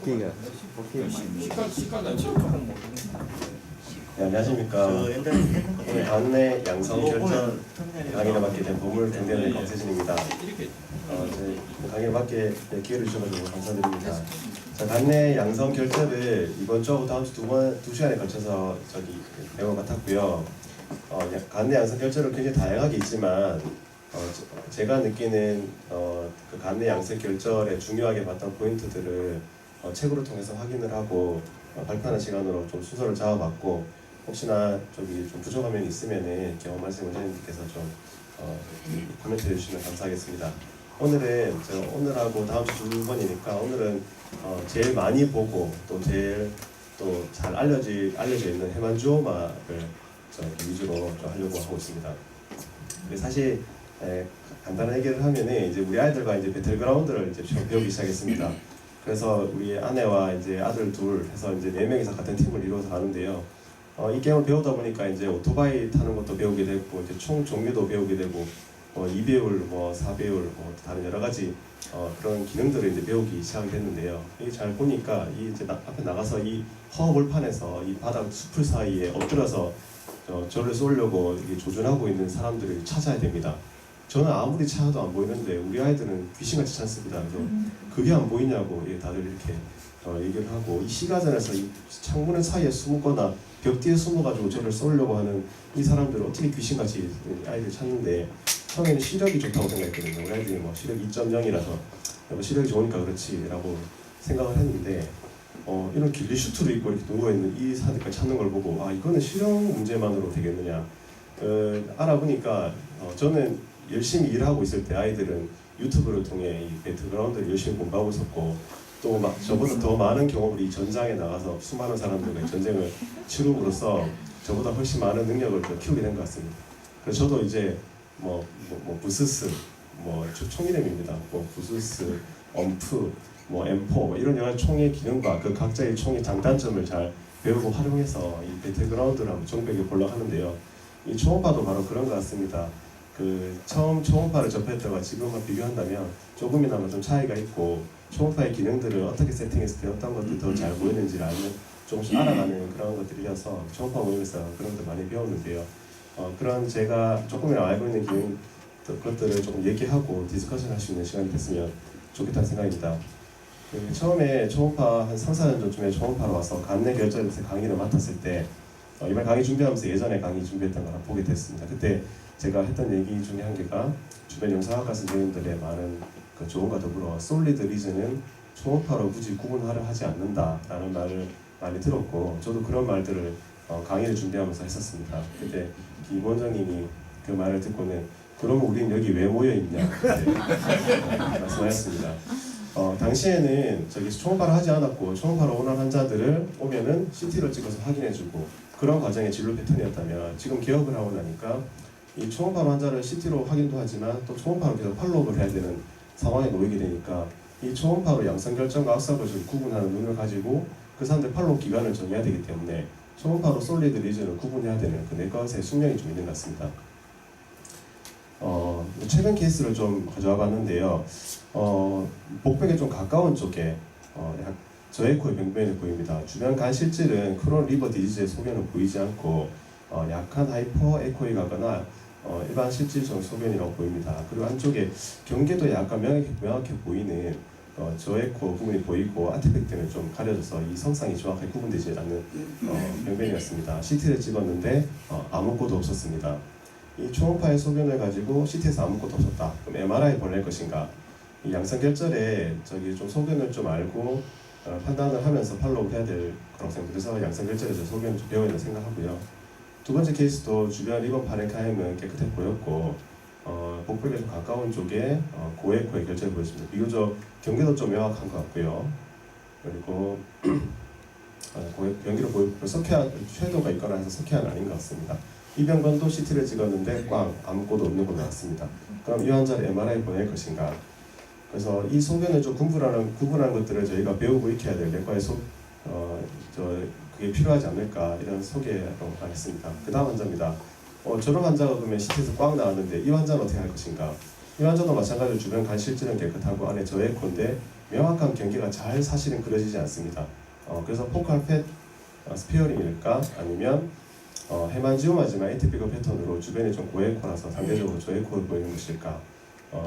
오케이가 시가는 조금 모르는. 네, 안녕하십니까. 오늘 간내 양성 결정 강의를 맡게 된 보물 경대는 검세진입니다. 제 강의를 맡게 기회를 주셔서 감사드립니다. 자, 간내 양성 결제를 이번 주하고 다음 주 두 시간에 걸쳐서 내용을 맡았고요. 간내 양성 결제는 굉장히 다양하게 있지만 제가 느끼는 그 간내 양성 결절에 중요하게 봤던 포인트들을 책으로 통해서 확인을 하고 발표하는 시간으로 좀 순서를 잡아봤고, 혹시나 좀 부족한 면이 있으면은 경험 말씀 원장님께서 좀 코멘트해 주시면 감사하겠습니다. 오늘은 오늘하고 다음 주 두 번이니까 오늘은 제일 많이 보고 또 제일 또 잘 알려져 있는 해만주오마를 위주로 좀 하려고 하고 있습니다. 사실 간단한 얘기를 하면은 이제 우리 아이들과 이제 배틀그라운드를 이제 처음 배우기 시작했습니다. 그래서 우리 아내와 이제 아들 둘 해서 이제 4명이서 같은 팀을 이루어서 가는데요. 이 게임을 배우다 보니까 이제 오토바이 타는 것도 배우게 되고, 이제 총 종류도 배우게 되고, 2배율, 4배율, 다른 여러 가지 그런 기능들을 이제 배우기 시작이 됐는데요. 이게 잘 보니까 이제 앞에 나가서 이 허허벌판에서 이 바닥 숲을 사이에 엎드려서 저를 쏘려고 이게 조준하고 있는 사람들을 찾아야 됩니다. 저는 아무리 찾아도 안 보이는데 우리 아이들은 귀신같이 찾습니다. 그래서 그게 안 보이냐고 다들 이렇게 얘기를 하고, 이 시가전에서 이 창문 사이에 숨거나 벽 뒤에 숨어가지고 저를 쏘려고 하는 이 사람들을 어떻게 귀신같이 아이들 찾는데, 처음에는 시력이 좋다고 생각했거든요. 우리 아이들이 시력 2.0이라서 시력이 좋으니까 그렇지라고 생각을 했는데, 이런 길리슈트로 입고 이렇게 누워있는 이 사람들까지 찾는 걸 보고, 이거는 시력 문제만으로 되겠느냐 알아보니까 저는 열심히 일하고 있을 때 아이들은 유튜브를 통해 이 배틀그라운드를 열심히 공부하고 있었고, 또 저보다 더 많은 경험을 이 전장에 나가서 수많은 사람들과 전쟁을 치rum으로써 저보다 훨씬 많은 능력을 더 키우게 된 것 같습니다. 그래서 저도 이제 부스스, 총 이름입니다. 부스스, 엄프, M4 이런 여러 총의 기능과 그 각자의 총의 장단점을 잘 배우고 활용해서 이 배틀그라운드를 한번 정벽에 보려고 하는데요. 이 초음파도 바로 그런 것 같습니다. 처음 초음파를 접할 때와 지금과 비교한다면 조금이나마 좀 차이가 있고, 초음파의 기능들을 어떻게 세팅했을 때 어떤 것들이 더 잘 보이는지를 조금씩 알아가는 그런 것들이어서 초음파 모임에서 그런 것들 많이 배웠는데요. 그런 제가 조금이나마 알고 있는 기능 것들을 조금 얘기하고 디스커션 할 수 있는 시간이 됐으면 좋겠다는 생각입니다. 처음에 초음파 한 3, 4년 전쯤에 초음파로 와서 간내 결절에서 강의를 맡았을 때 이번 강의 준비하면서 예전에 강의 준비했던 거랑 보게 됐습니다. 그때 제가 했던 얘기 중에 한 개가 주변 영상학과 선생님들의 많은 조언과 더불어 솔리드 리즈는 초음파로 굳이 구분하려 하지 않는다라는 말을 많이 들었고, 저도 그런 말들을 강의를 준비하면서 했었습니다. 그때 김 원장님이 그 말을 듣고는 그러면 우린 여기 왜 모여 있냐 말씀하셨습니다. 당시에는 초음파를 하지 않았고, 초음파로 오는 환자들을 오면은 CT를 찍어서 확인해주고 그런 과정의 진료 패턴이었다면, 지금 개업을 하고 나니까 이 초음파로 환자를 CT로 확인도 하지만 또 초음파로 계속 팔로우를 해야 되는 상황에 놓이게 되니까, 이 초음파로 양성결정과 악사것을 구분하는 눈을 가지고 그 사람들 팔로우 기간을 정해야 되기 때문에 초음파로 솔리드 리즈를 구분해야 되는 그 내과의사의 숙명이 좀 있는 것 같습니다. 최근 케이스를 좀 가져와 봤는데요. 복벽에 좀 가까운 쪽에 저에코의 병변이 보입니다. 주변 간실질은 크론 리버 디지즈의 소견은 보이지 않고 약한 하이퍼 에코에 가거나 일반 실질성 소견이라고 보입니다. 그리고 안쪽에 경계도 약간 명확해 보이는 저에코 부분이 보이고, 아티팩트는 좀 가려져서 이 성상이 정확하게 구분되지 않는 병변이었습니다. CT를 찍었는데 아무것도 없었습니다. 이 초음파의 소견을 가지고 CT에서 아무것도 없었다. 그럼 MRI 보낼 것인가? 이 양성결절에 좀 소견을 좀 알고 판단을 하면서 팔로우 해야 될 거라고 생각합니다. 그래서 양성결절에서 소견을 좀 배워야 된다고 생각하고요. 두 번째 케이스도 주변 리버 파렌카임은 깨끗해 보였고, 복벽에 좀 가까운 쪽에 고에코의 결절이 보였습니다. 비교적 경계도 좀 명확한 것 같고요. 그리고 경계로 보이고 섀도우가 있거나 해서 석회화는 아닌 것 같습니다. 이 병건도 CT를 찍었는데 꽝, 아무것도 없는 걸로 나왔습니다. 그럼 이 환자를 MRI 보낼 것인가? 그래서 이 소견을 좀 구분하는 것들을 저희가 배우고 익혀야 될 내과의 그게 필요하지 않을까, 이런 소개로 하겠습니다. 그 다음 환자입니다. 저런 환자가 그러면 CT에서 꽝 나왔는데 이 환자는 어떻게 할 것인가? 이 환자도 마찬가지로 주변 간실질은 깨끗하고 안에 저에코인데 명확한 경계가 잘 사실은 그려지지 않습니다. 그래서 포칼 펫 스페어링일까 아니면 헤만지오마지만 에티피컬 패턴으로 주변이 좀 고에코라서 상대적으로 저에코로 보이는 것일까,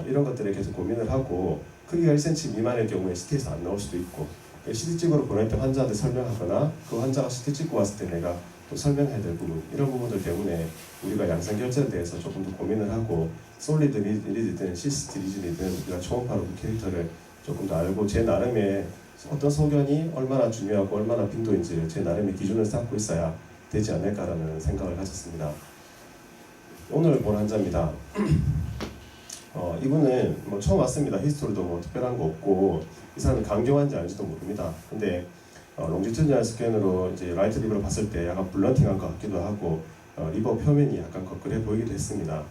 이런 것들에 계속 고민을 하고, 크기가 1cm 미만의 경우에 CT에서 안 나올 수도 있고, CT 찍으러 보낼 때 환자한테 설명하거나 그 환자가 CT 찍고 왔을 때 내가 또 설명해야 될 부분, 이런 부분들 때문에 우리가 양성 결제에 대해서 조금 더 고민을 하고, 솔리드 리드든 시스트 리즌이든 우리가 초음파로 그 캐릭터를 조금 더 알고 제 나름의 어떤 소견이 얼마나 중요하고 얼마나 빈도인지를 제 나름의 기준을 쌓고 있어야 되지 않을까라는 생각을 가졌습니다. 오늘 본 환자입니다. 이분은 뭐 처음 왔습니다. 히스토리도 뭐 특별한 거 없고, 이 사람은 강경 환자 아닌지도 모릅니다. 근데 롱지튜디널 스캔으로 이제 라이트 리버를 봤을 때 약간 블런팅한 것 같기도 하고, 리버 표면이 약간 거끌해 보이기도 했습니다.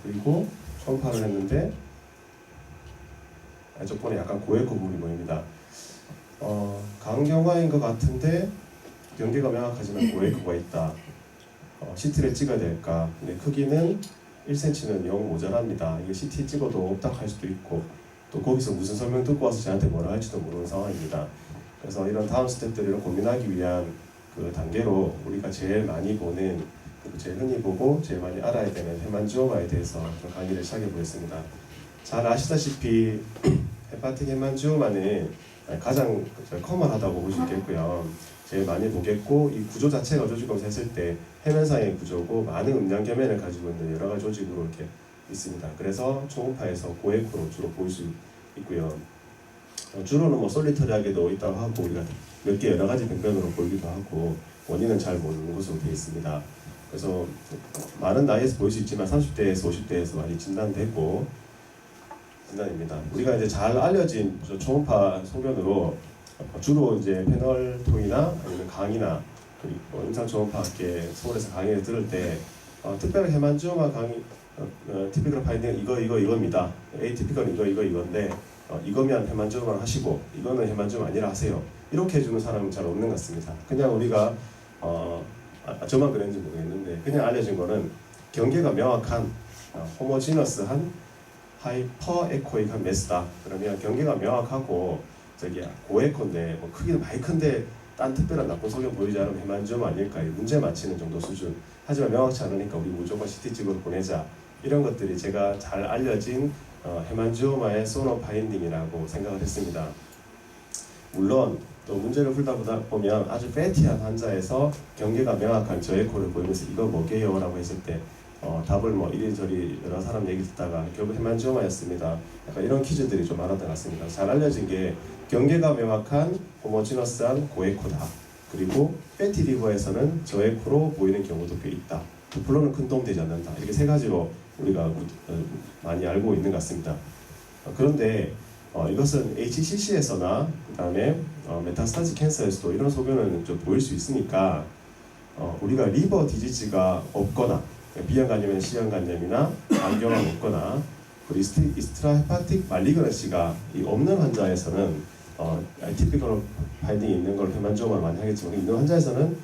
그리고 초음파를 했는데 저번에 약간 고에코 부분이 보입니다. 강경화인 것 같은데 경계가 명확하지만 고에코가 있다. CT를 찍어야 될까? 근데 크기는 1cm는 영 모자랍니다. 이게 CT 찍어도 없닥할 수도 있고, 또 거기서 무슨 설명 듣고 와서 저한테 뭐라 할지도 모르는 상황입니다. 그래서 이런 다음 스텝들을 고민하기 위한 그 단계로 우리가 제일 많이 보는, 그리고 제일 흔히 보고 제일 많이 알아야 되는 헤만지오마에 대해서 좀 강의를 시작해 보겠습니다. 잘 아시다시피 헤파틱 헤만지오마는 가장 커먼하다고 볼 수 있겠고요. 제일 많이 보겠고, 이 구조 자체가 조직검사 했을 때 해면상의 구조고 많은 음양 겸연을 가지고 있는 여러 가지 조직으로 이렇게 있습니다. 그래서 초음파에서 고에코로 주로 보일 수 있고요. 주로는 뭐 솔리터리하게도 있다고 하고, 우리가 몇 개 여러 가지 병변으로 보이기도 하고, 원인은 잘 모르는 것으로 되어 있습니다. 그래서 많은 나이에서 보일 수 있지만 30대에서 50대에서 많이 진단되고 진단입니다. 우리가 이제 잘 알려진 초음파 소견으로 주로 이제 패널토이나 아니면 강의나 그리고 임상 초음파학계 서울에서 강의를 들을 때 특별히 헤만지오마 강의 티피컬 파인딩은 이겁니다. 에이티피컬은 이건데 이거면 헤만지오마를 하시고 이거는 헤만지오마 아니라 하세요. 이렇게 해주는 사람은 잘 없는 것 같습니다. 그냥 우리가 저만 그랬는지 모르겠는데 그냥 알려진 거는 경계가 명확한 호모지너스한 하이퍼 에코익한 메스다. 그러면 경계가 명확하고 저기 고에코인데 뭐 크기는 많이 큰데 딴 특별한 나쁜 소견 보이지 않으면 헤만지오마 아닐까, 문제 맞히는 정도 수준. 하지만 명확치 않으니까 우리 무조건 CT 찍으러 보내자. 이런 것들이 제가 잘 알려진 헤만지오마의 소노 파인딩이라고 생각을 했습니다. 물론 또 문제를 풀다 보면 아주 패티한 환자에서 경계가 명확한 저에코를 보이면서 이거 뭐게요? 라고 했을 때 답을 뭐 이리저리 여러 사람 얘기 듣다가 결국 헤만지오마였습니다. 약간 이런 퀴즈들이 좀 많았던 것 같습니다. 잘 알려진 게 경계가 명확한 호모지너스한 고에코다. 그리고 패티 리버에서는 저에코로 보이는 경우도 꽤 있다. 도플러는 큰 도움 되지 않는다. 이렇게 세 가지로 우리가 많이 알고 있는 것 같습니다. 그런데 이것은 HCC에서나 그 다음에 메타스타틱 캔서에서도 이런 소견은 좀 보일 수 있으니까 우리가 리버 디지즈가 없거나 비형간염이나 C형간염이나 안경암 없거나 그리고 이스트라헤파틱 말리그런시가 없는 환자에서는 티피컬 파인딩이 있는 걸 헤만지오마로 많이 하겠지만 있는 환자에서는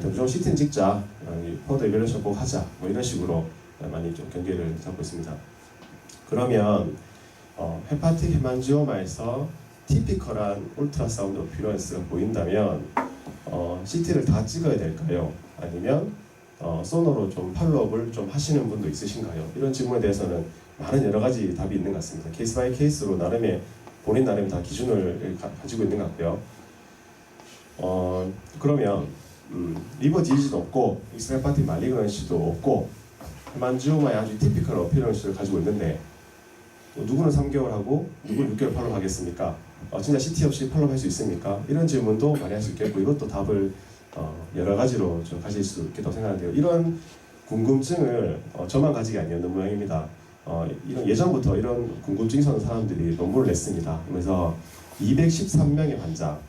무조건 CT는 찍자, 포드 에밸루에이션 꼭 하자, 뭐 이런 식으로 많이 좀 경계를 잡고 있습니다. 그러면 헤파틱 헤만지오마에서 티피컬한 울트라사운드 어피어런스가 보인다면 CT를 다 찍어야 될까요? 아니면 소노로 좀 팔로업을 좀 하시는 분도 있으신가요? 이런 질문에 대해서는 많은 여러 가지 답이 있는 것 같습니다. 케이스 바이 케이스로 나름의 본인 나름 다 기준을 가지고 있는 것 같고요. 그러면 리버 디지즈도 없고 이스트라헤파틱 말리그런시도 없고 헤만지오마의 아주 티피컬 어피어런스를 가지고 있는데 누구는 3개월 하고 누구는 6개월 팔로우 하겠습니까? 진짜 CT 없이 팔로우 할 수 있습니까? 이런 질문도 많이 할 수 있겠고 이것도 답을 여러 가지로 좀 가질 수 있겠다고 생각하는데요. 이런 궁금증을 저만 가지기 아니었는 모양입니다. 이런 예전부터 이런 궁금증이 있었던 사람들이 논문을 냈습니다. 그래서 213명의 환자,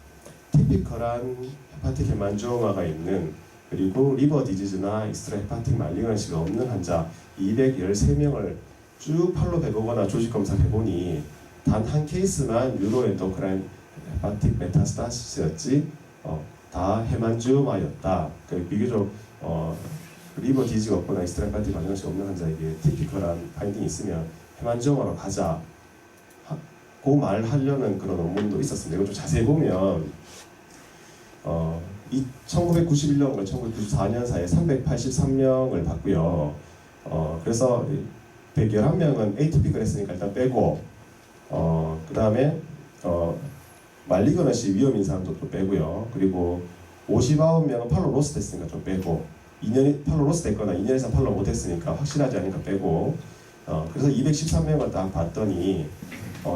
티피컬한 헤파틱 헤만지오마가 있는 그리고 리버 디지즈나 익스트라 헤파틱 말리그런시가 없는 환자 213명을 쭉 팔로우 해보거나 조직 검사 해보니 단 한 케이스만 뉴로엔도크라인 헤파틱 메타스타시스였지 다 헤만지오마였다. 비교적 리버 디지가 없거나 익스트라 헤파틱 말리그런시가 없는 환자에게 티피컬한 파인딩이 있으면 헤만지오마로 가자 그 말 하려는 그런 논문도 있었습니다. 이거 좀 자세히 보면 1991년과 1994년 사이에 383명을 봤고요. 그래서 111명은 에이티픽을 했으니까 일단 빼고 그 다음에 말리그너시 위험인 사람도 또 빼고요. 그리고 59명은 팔로 로스 됐으니까 좀 빼고 2년이 팔로 로스 됐거나 2년 이상 팔로 못했으니까 확실하지 않으니까 빼고 그래서 213명을 딱 봤더니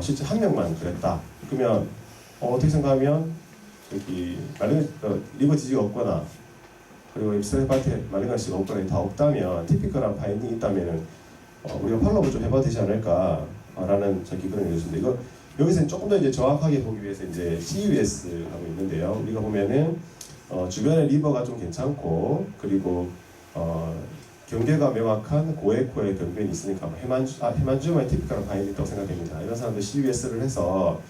실제 한 명만 그랬다. 그러면 어떻게 생각하면 여기 리버 디지가 없거나 그리고 입스테파티 말리그너시가 없거나 다 없다면 티피컬한 파인딩이 있다면은 우리가 팔로우를 좀 해봐도 되지 않을까라는 저기 그런 얘기였습니다. 이거 여기서는 조금 더 이제 정확하게 보기 위해서 이제 CUS 하고 있는데요. 우리가 보면은 주변에 리버가 좀 괜찮고 그리고 경계가 명확한 고에코의 병변이 있으니까 해만주마의 티피컬한 파인이 있다고 생각됩니다. 이런 사람들 CUS를 해서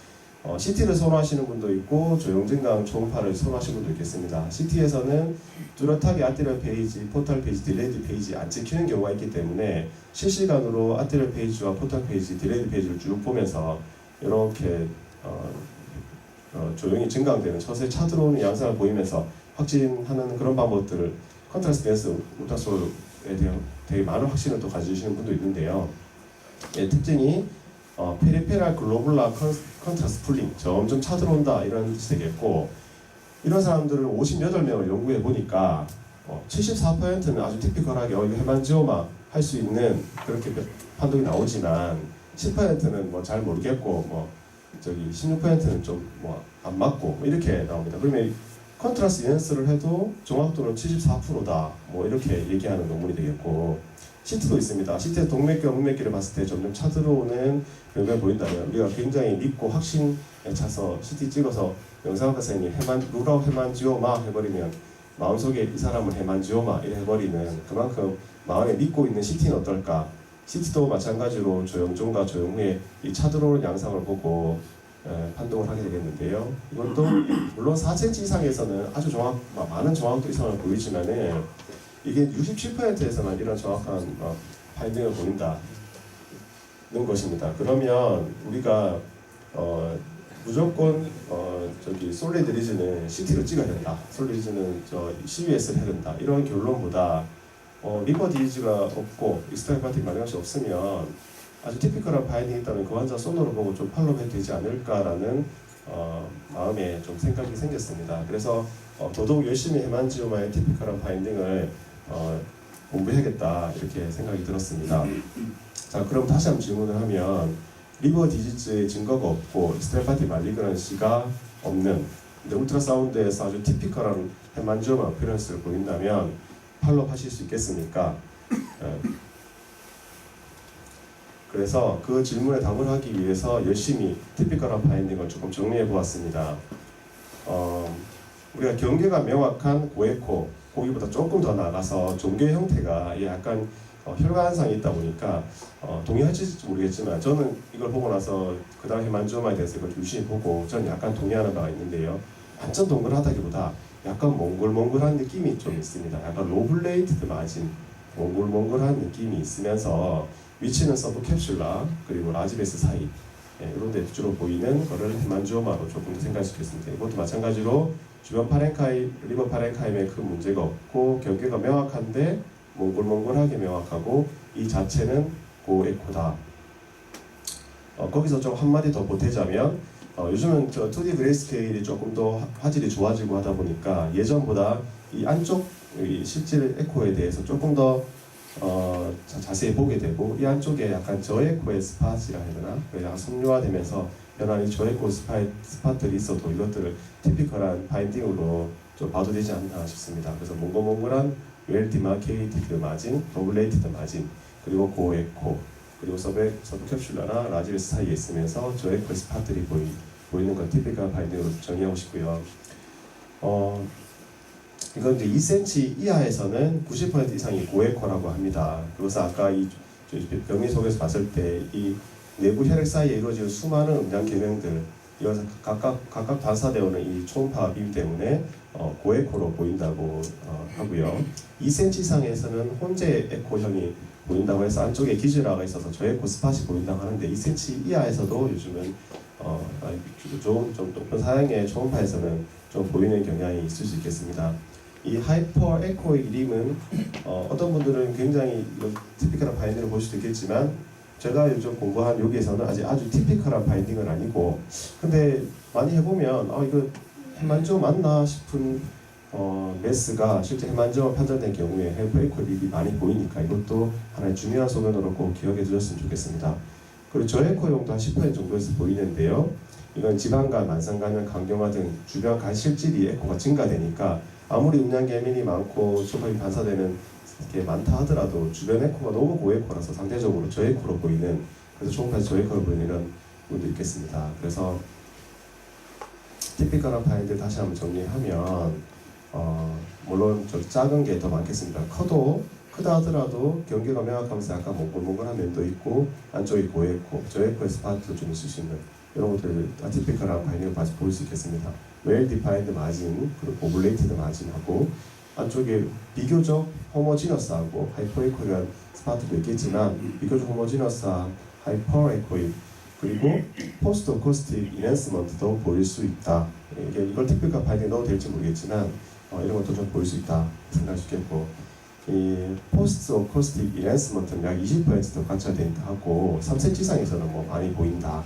CT를 선호하시는 분도 있고 조용증강 초음파를 선호하시는 분도 있겠습니다. CT에서는 뚜렷하게 아테리얼 페이지, 포탈 페이지, 딜레이드 페이지 안 찍히는 경우가 있기 때문에 실시간으로 아테리얼 페이지와 포탈 페이지, 딜레이드 페이지를 쭉 보면서 이렇게 조용히 증강되는 처세 차 들어오는 양상을 보이면서 확진하는 그런 방법들을 컨트라스트 댄스 울트라소울에 대한 되게 많은 확신을 또 가지시는 분도 있는데요. 특징이 페리페랄 글로블라 컨트라스트 풀링 점점 차 들어온다 이런 뜻이 되겠고 이런 사람들을 58명을 연구해 보니까 74%는 아주 티피컬하게 이거 해만지오마 할 수 있는 그렇게 판독이 나오지만 10%는 뭐 잘 모르겠고 16%는 좀 안 맞고 이렇게 나옵니다. 그러면 컨트라스트 인핸스를 해도 정확도는 74%다 이렇게 얘기하는 논문이 되겠고 CT도 있습니다. CT에서 동맥과 문맥기를 봤을 때 점점 차 들어오는 병변이 보인다면 우리가 굉장히 믿고 확신에 차서 CT 찍어서 영상학과 선생님이 루라우 해만지오마 해버리면 마음속에 이 사람은 해만지오마 이래 해버리는 그만큼 마음에 믿고 있는 CT는 어떨까? CT도 마찬가지로 조영종과 조영후의 이 차 들어오는 양상을 보고 판독을 하게 되겠는데요. 이것도 물론 4cm 이상에서는 아주 많은 정확도 이상을 보이지만은 이게 67%에서만 이런 정확한 파인딩을 보인다는 것입니다. 그러면 우리가 무조건 솔리드 리즈는 CT로 찍어야 된다. 솔리드 리즈는 CUS를 해야 된다. 이런 결론보다 리버 디지가 없고 익스트라파틱 말리그너시 없으면 아주 티피컬한 파인딩이 있다면 그 환자 손으로 보고 좀 팔로우해도 되지 않을까라는 마음에 좀 생각이 생겼습니다. 그래서 더더욱 열심히 해만지오마의 티피컬한 파인딩을 공부해야겠다 이렇게 생각이 들었습니다. 자, 그럼 다시 한번 질문을 하면 리버 디지즈의 증거가 없고 익스트라파틱 말리그너시가 없는 근데 울트라사운드에서 아주 티피컬한 해만지오마 어피런스를 보인다면 팔로우 하실 수 있겠습니까? 그래서 그 질문에 답을 하기 위해서 열심히 티피컬한 파인딩을 조금 정리해 보았습니다. 우리가 경계가 명확한 고에코, 거기보다 조금 더 나가서 종괴 형태가 약간 혈관상이 있다 보니까 동의하실지 모르겠지만 저는 이걸 보고 나서 그 다음 해만지오마에 대해서 이걸 유심히 보고 저는 약간 동의하는 바가 있는데요. 완전 동그랗다기보다 약간 몽글몽글한 느낌이 좀 있습니다. 약간 로블레이트드 마진, 몽글몽글한 느낌이 있으면서 위치는 서브 캡슐라 그리고 라지베스 사이 이런 데 주로 보이는 거를 해만지오마로 조금 더 생각할 수 있겠습니다. 이것도 마찬가지로 주변 리버 파렌카임에 큰 문제가 없고 경계가 명확한데 몽글몽글하게 명확하고 이 자체는 고에코다. 거기서 좀 한마디 더 보태자면 요즘은 2D 그레이스케일이 조금 더 화질이 좋아지고 하다 보니까 예전보다 이 안쪽 실질 에코에 대해서 조금 더 자세히 보게 되고 이 안쪽에 약간 저에코의 스팟이라 해야 되나? 약간 섬유화되면서 변한 이 저에코 스팟들이 있어도 이것들을 티피컬한 바인딩으로 좀 봐도 되지 않나 싶습니다. 그래서 몽글몽글한 웰 디마케이티드 마진, 더블레이티드 마진, 그리고 고에코, 그리고 서브 캡슐라나 라지베스 사이에 있으면서 저에코의 스팟들이 보이는 건 티피컬한 바인딩으로 정의하고 싶고요. 이건 이제 2cm 이하에서는 90% 이상이 고에코라고 합니다. 그래서 아까 이 병리 속에서 봤을 때 이 내부 혈액 사이에 이루어지는 수많은 음량 계명들 이것서 각각 반사되어 오는 이 초음파 빔 때문에 고에코로 보인다고 하고요. 2cm 이상에서는 혼재 에코형이 보인다고 해서 안쪽에 기즈라가 있어서 저에코 스팟이 보인다고 하는데 2cm 이하에서도 요즘은 좀 높은 사양의 초음파에서는 좀 보이는 경향이 있을 수 있겠습니다. 이 하이퍼 에코의 이름은 어떤 분들은 굉장히 티피컬한 바인딩을 볼 수도 있겠지만 제가 요즘 공부한 여기에서는 아주 티피컬한 바인딩은 아니고 근데 많이 해보면 이거 해만조 맞나 싶은 매스가 실제 해만조가 판정된 경우에 하이퍼 에코 립이 많이 보이니까 이것도 하나의 중요한 소견으로 꼭 기억해 두셨으면 좋겠습니다. 그리고 저에코용도 한 10% 정도에서 보이는데요. 이건 지방간, 만성간염, 강경화 등 주변 간실질이 에코가 증가되니까 아무리 음량계민이 많고 초파이 반사되는 게 많다 하더라도 주변 에코가 너무 고에코라서 상대적으로 저에코로 보이는 그래서 초음파에서 저에코로 보이는 이런 분도 있겠습니다. 그래서 티피컬한 파일들 다시 한번 정리하면 물론 저 작은 게 더 많겠습니다. 커도 크다 하더라도 경계가 명확하면서 약간 몽글몽글한 면도 있고 안쪽이 고에코, 저에코의 스파트도 좀 있을 수 있는 이런 것들 아티피컬한 바이닝을 볼 수 있겠습니다. 웰 디파인드 마진 그리고 오블레이티드 마진하고 안쪽에 비교적 호모지너스하고 하이퍼에코이한 스파트도 있겠지만 비교적 호모지너스한 하이퍼에코이 그리고 포스트 어쿠스틱 이넨스먼트도 보일 수 있다. 이걸 티피컬 바이닝에 넣어도 될지 모르겠지만 이런 것도 좀 보일 수 있다 생각할 수 있겠고 이 포스트 어쿠스틱 이넨스먼트는 약 20%더 관찰되어 있다 하고 3cm 이상에서는 뭐 많이 보인다.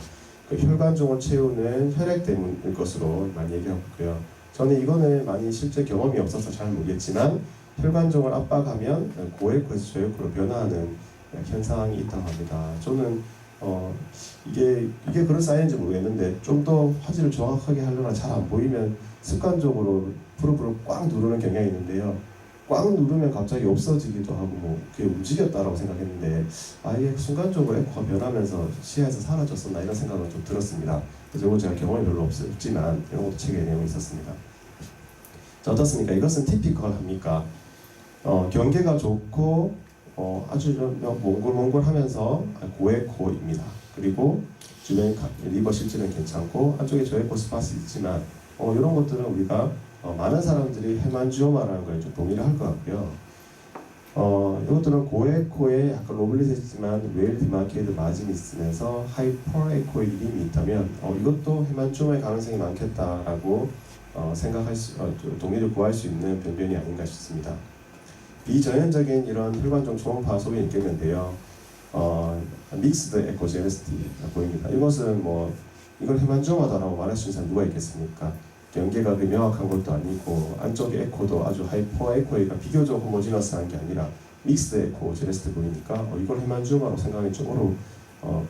혈관종을 채우는 혈액 때문일 것으로 많이 얘기하고 있고요. 저는 이거는 많이 실제 경험이 없어서 잘 모르겠지만 혈관종을 압박하면 고에코에서 저에코로 변화하는 현상이 있다고 합니다. 저는 이게 그런 사인인지 모르겠는데 좀 더 화질을 정확하게 하려면 잘 안 보이면 습관적으로 프로브를 꽉 누르는 경향이 있는데요. 꽉 누르면 갑자기 없어지기도 하고 뭐 그게 움직였다라고 생각했는데 이게 순간적으로 에코가 변하면서 시야에서 사라졌었나 이런 생각은 좀 들었습니다. 그래서 이건 제가 경험이 별로 없지만 이런 것도 책에 내용이 있었습니다. 자, 어떻습니까? 이것은 티피컬합니까? 경계가 좋고 아주 좀 몽글몽글하면서 고에코입니다. 그리고 주변 리버 실질은 괜찮고 안쪽에 저에코 스팟이 있지만 이런 것들은 우리가 많은 사람들이 헤만지오마라는 걸 좀 동의를 할 것 같고요. 이것들은 고에코에 약간 로블리스지만 웨일 디마케이드 마진이 있으면서 하이퍼 에코의 이름이 있다면 이것도 헤만지오마의 가능성이 많겠다라고 동의를 구할 수 있는 변변이 아닌가 싶습니다. 비전형적인 이런 혈관종 초음파 소견이 있겠는데요. 믹스드 에코제네시티가 보입니다. 이것은 이걸 헤만지오마다라고 말할 수 있는 사람 누가 있겠습니까? 경계가 명확한 것도 아니고 안쪽에 에코도 아주 하이퍼 에코가 비교적 호모지너스한 게 아니라 믹스드 에코 제네시티 보이니까 이걸 헤만지오마로 생각하기 좀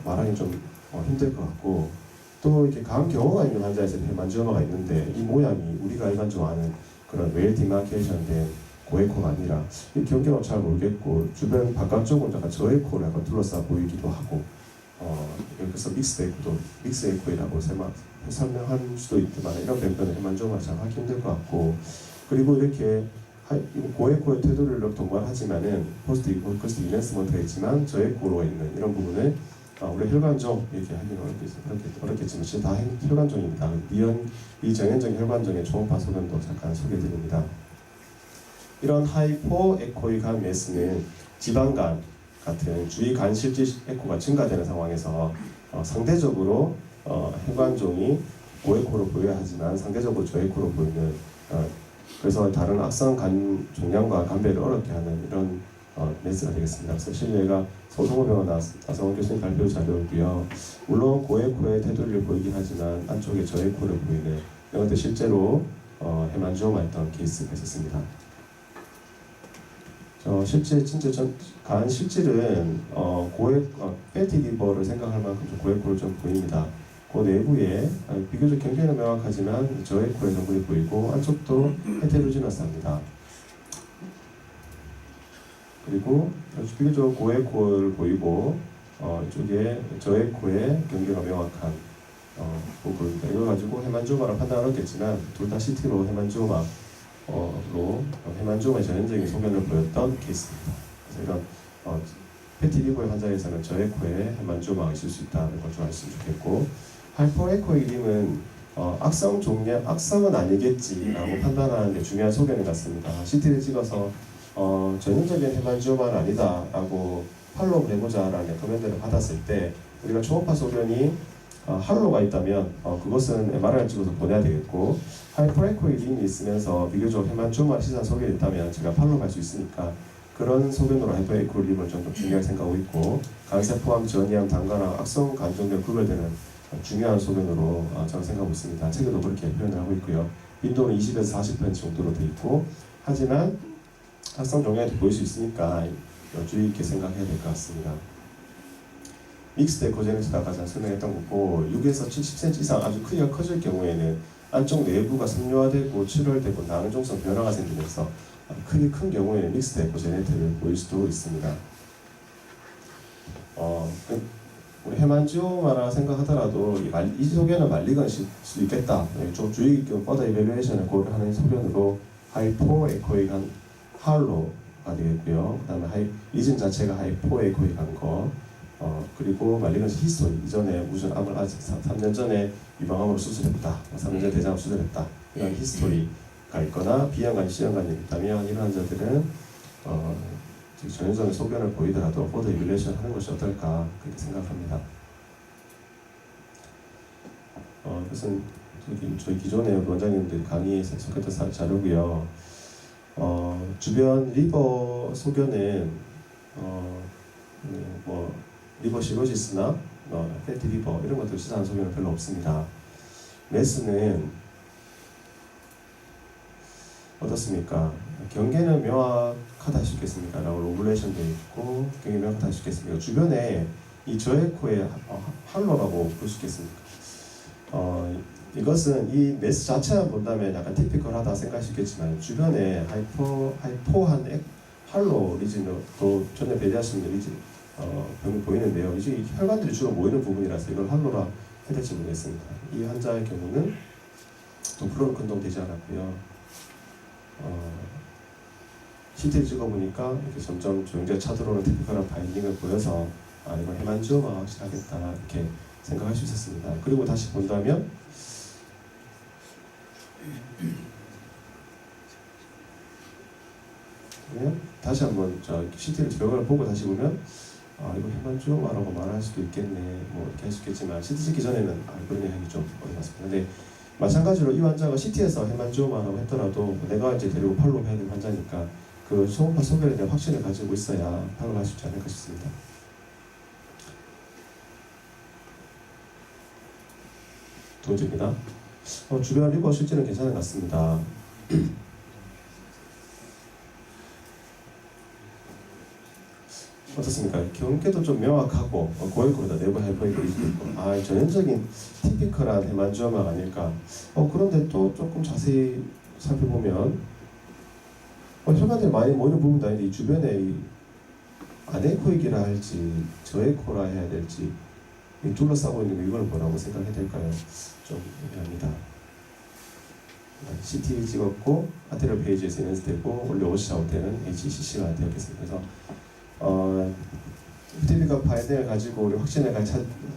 말하기 좀 힘들 것 같고 또 이렇게 간 경화가 있는 환자에서 헤만지오마가 있는데 이 모양이 우리가 일반적으로 아는 그런 웰 디마케이션된 고에코가 아니라 이 경계가 잘 모르겠고 주변 바깥쪽은 약간 저에코를 약간 둘러싸 보이기도 하고 그래서 믹스 에코이라고 설명할 수도 있지만 이런 변변을 헤만지오마 잘 하기 힘들 것 같고 그리고 이렇게 고에코의 테두리를 동반하지만은 포스트 이넨스먼트가 있지만 저에코로 있는 이런 부분을 우리 혈관종 이렇게 하기는 어렵겠지만 진짜 다 혈관종입니다. 비정형적인 혈관종의 초음파 소견도 잠깐 소개해드립니다. 이런 하이포 에코이간 매스는 지방간 같은 주위 간 실질 에코가 증가되는 상황에서 상대적으로 혈관종이 고에코로 보여야 하지만 상대적으로 저에코로 보이는 그래서 다른 악성 간 종양과 감배를 어렵게 하는 이런 매스가 되겠습니다. 그래서 실내가 서성호 병원 나성원 교수님 발표 자료고요. 물론 고에코의 테두리를 보이긴 하지만 안쪽에 저에코를 보이는 이런 것들 실제로 헤만지오마 했던 케이스가 있었습니다. 실제 진짜 간 실질은 패티 리버를 생각할 만큼 좀 고에코를 좀 보입니다. 그 내부에 비교적 경계는 명확하지만 저에코의 성분이 보이고 안쪽도 헤테로지너스합니다. 그리고 비교적 고에코를 보이고 이쪽에 저에코의 경계가 명확한 부분입니다. 이걸 가지고 헤만지오마를 판단은 어렵겠지만 둘 다 CT로 헤만지오마의 전형적인 소견을 보였던 케이스입니다. 그래서 이런 패티 리버의 환자에서는 저에코에 헤만지오마가 있을 수 있다는 걸 좀 아셨으면 좋겠고 하이퍼에코의 이름은 악성은 아니겠지라고 판단하는 데 중요한 소견을 갖습니다. CT를 찍어서 전형적인 헤만지오마는 아니다라고 팔로우 해보자라는 레코멘드를 받았을 때 우리가 초음파 소견이 할로가 있다면 그것은 MRI를 찍어서 보내야 되겠고, 하이퍼에코이딩이 있으면서 비교적 헤만지오마 시선 소견이 있다면 제가 팔로 갈 수 있으니까 그런 소견으로 하이퍼에코이딩을 좀 중요하게 생각하고 있고, 강세포암, 전이암, 단관암, 악성 간종균 구별되는 중요한 소견으로 저는 생각하고 있습니다. 책에도 그렇게 표현을 하고 있고요. 빈도는 20에서 40% 정도로 되어 있고, 하지만 악성 종양이 보일 수 있으니까 주의 있게 생각해야 될 것 같습니다. 믹스드 에코제네시스 아까 제가 설명했던 거고, 6에서 70cm 이상 아주 크기가 커질 경우에는 안쪽 내부가 섬유화되고 출혈되고 낭종성 변화가 생기면서 크기 큰 경우에는 믹스드 에코제네티를 보일 수도 있습니다. 우리 헤만지오마라 생각하더라도 이 소견은 말리건일 수도 있겠다. 좀 주의 깊게 퍼더 이밸루에이션을 고려하는 소견으로 하이포에코익한 할로가 되겠고요. 그 다음에 리즌 자체가 하이포에코익한 거, 그리고 말리건시 히스토리, 이전에 무전암을 아직 3년 전에 유방암으로 수술했다, 3년 전에 대장암 수술했다, 이런 히스토리가 있거나 비형관, C형관이 있다면 이런 환자들은 전형적인 소견을 보이더라도 포더 이블레이션 하는 것이 어떨까 그렇게 생각합니다. 그것은 저희 기존의 원장님들 강의에서 속했던 자료고요. 주변 리버 소견은 뭐 리버 시로시스나 패티 리버 이런 것들 시사하는 소견은 별로 없습니다. 메스는 어떻습니까? 경계는 명확하다 하시겠습니까? 라고 오블레이션도 있고 경계 명확하다 하시겠습니까? 주변에 이 저에코의 할로라고 볼 수 있겠습니까? 이것은 이 메스 자체만 본다면 약간 티피컬하다 생각하시겠지만 주변에 하이포한 할로 리진도 전에 배제하시는 리진 병이 보이는데요. 이제 혈관들이 주로 모이는 부분이라서 이걸 할로라 해야 될지 모르겠습니다. 이 환자의 경우는 동프로는 근동되지 않았고요. CT를 찍어보니까 이렇게 점점 조영제가 차들어오는 티피컬한 바인딩을 보여서 이건 헤만지오마가 확실하겠다 이렇게 생각할 수 있었습니다. 그리고 다시 본다면 다시 한번 CT를 결과를 보고 다시 보면 이거 헤만지오마라고 말할 수도 있겠네 뭐 이렇게 할 수 있겠지만 CT 찍기 전에는 그런 얘기 좀 어려웠습니다. 근데 마찬가지로 이 환자가 CT에서 헤만지오마라고 했더라도 내가 이제 데리고 팔로 해야 되는 환자니까 그 초음파 소견에 대한 확신을 가지고 있어야 팔로 할 수 있지 않을까 싶습니다. 두 번째입니다. 주변 리버 실제는 괜찮은 것 같습니다. 어떻습니까? 경계도 좀 명확하고 고혈구보다 내부 하이퍼이드리도 있고 전형적인 티피컬한 헤만지오마가 아닐까. 그런데 또 조금 자세히 살펴보면 혈관들이 많이 모이는 부분도 아닌데 이 주변에 이 아네코이기라 할지 저에코라 해야 될지 둘러싸고 있는 이걸 뭐라고 생각해야 될까요? 좀 애매합니다. CT 찍었고 아테리얼 페이지에서 연습되고 올려오시아웃 때는 HCC가 되었겠습니다. 그래서 FTP가 바이딩을 가지고 우리 확신을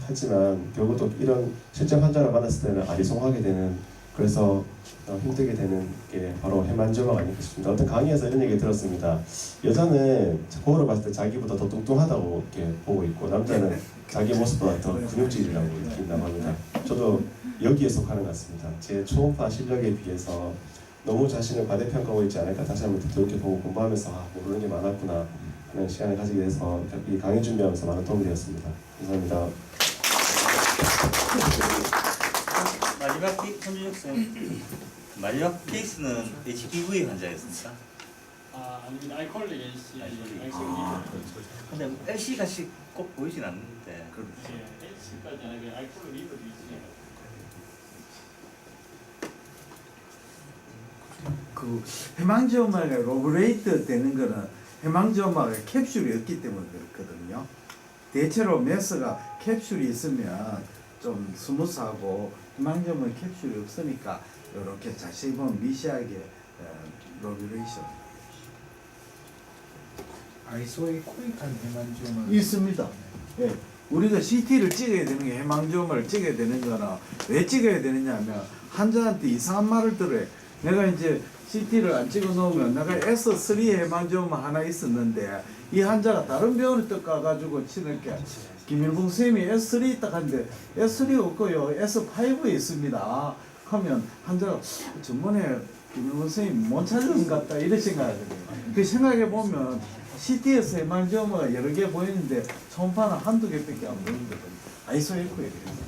하지만 결국 이런 실제 환자를 만났을 때는 아리송하게 되는, 그래서 힘들게 되는 게 바로 헤만지오마가 아닐까 싶습니다. 어떤 강의에서 이런 얘기 들었습니다. 여자는 거울을 봤을 때 자기보다 더 뚱뚱하다고 이렇게 보고 있고 남자는 자기 모습보다 더 근육질이라고 느낀다고 합니다. 저도 여기에 속하는 것 같습니다. 제 초음파 실력에 비해서 너무 자신을 과대평가하고 있지 않을까 다시 한번 이렇게 보고 공부하면서 모르는 게 많았구나 하는 시간을 가지게 돼서 이 강의 준비하면서 많은 도움이 되었습니다. 감사합니다. 마지막 손준혁 쌤, 마지막 케이스는 HPV 환자였습니까? 아닙니다. 알코올릭 LC. 근데 LC가 꼭 보이진 않는데. LC까지 아니고 알코올릭 리버 디지즈. 그 헤망지오마가 로브레이트 되는 거는 헤망지오마가 캡슐이 없기 때문에 그렇거든요. 대체로 메스가 캡슐이 있으면 좀 스무스하고 헤망지오마 캡슐이 없으니까 이렇게 자세히 보면 미시하게 로브레이션 아이소에코익한 헤만지오마 있습니다. 예. 우리가 CT를 찍어야 되는 게 헤망지오마를 찍어야 되는 거는 왜 찍어야 되느냐 하면 환자한테 이상한 말을 들어요. 내가 이제 CT를 안 찍어 놓으면 내가 S3 헤망지오마 하나 있었는데 이 환자가 다른 병원에 또 가가지고 치는 게 김일봉 선생님이 S3 딱 하는데 S3 없고요 S5에 있습니다 하면 환자가 전번에 김일봉 선생님 못 찾은 것 같다 이런 생각이 들어요. 그 생각해 보면 CT에서 해만지오마가 여러 개 보이는데 초음파는 한두 개밖에 안 보이거든요. 아이소 에코에 대해서.